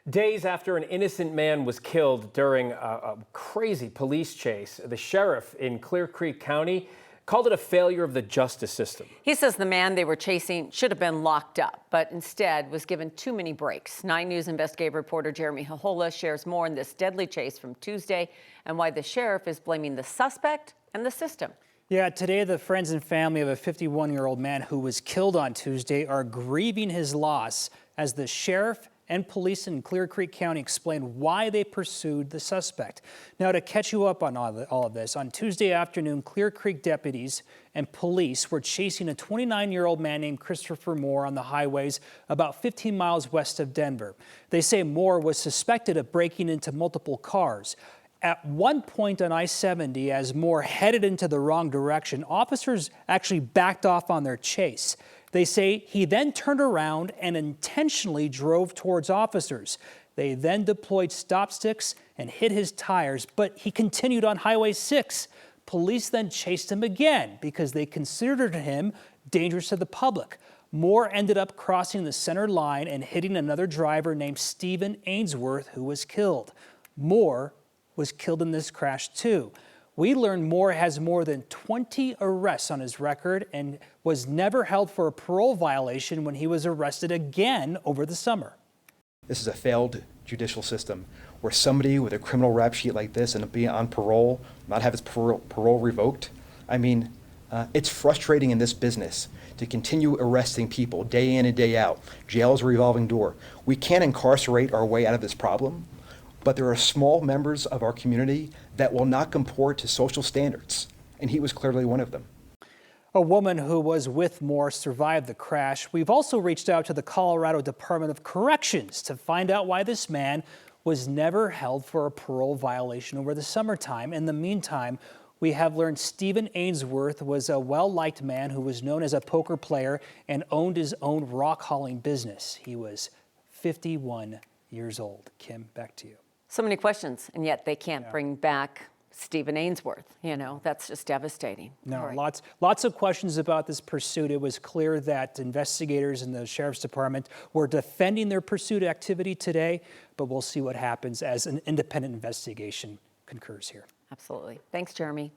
Days after an innocent man was killed during a crazy police chase, the sheriff in Clear Creek County called it a failure of the justice system. He says the man they were chasing should have been locked up, but instead was given too many breaks. 9 News investigative reporter Jeremy Hahola shares more on this deadly chase from Tuesday and why the sheriff is blaming the suspect and the system. Yeah, today the friends and family of a 51-year-old man who was killed on Tuesday are grieving his loss as the sheriff and police in Clear Creek County explained why they pursued the suspect. Now, to catch you up on all of this, on Tuesday afternoon, Clear Creek deputies and police were chasing a 29-year-old man named Christopher Moore on the highways about 15 miles west of Denver. They say Moore was suspected of breaking into multiple cars. At one point on I-70, as Moore headed into the wrong direction, officers actually backed off on their chase. They say he then turned around and intentionally drove towards officers. They then deployed stop sticks and hit his tires, but he continued on Highway 6. Police then chased him again because they considered him dangerous to the public. Moore ended up crossing the center line and hitting another driver named Stephen Ainsworth, who was killed. Moore was killed in this crash too. We learned Moore has more than 20 arrests on his record and was never held for a parole violation when he was arrested again over the summer. This is a failed judicial system where somebody with a criminal rap sheet like this and being on parole, not have his parole revoked. I mean, it's frustrating in this business to continue arresting people day in and day out. Jail is a revolving door. We can't incarcerate our way out of this problem. But there are small members of our community that will not comport to social standards, and he was clearly one of them. A woman who was with Moore survived the crash. We've also reached out to the Colorado Department of Corrections to find out why this man was never held for a parole violation over the summertime. In the meantime, we have learned Stephen Ainsworth was a well-liked man who was known as a poker player and owned his own rock hauling business. He was 51 years old. Kim, back to you. So many questions, and yet they can't bring back Stephen Ainsworth. You know, that's just devastating. No, right. Lots of questions about this pursuit. It was clear that investigators in the Sheriff's Department were defending their pursuit activity today, but we'll see what happens as an independent investigation concurs here. Absolutely. Thanks, Jeremy.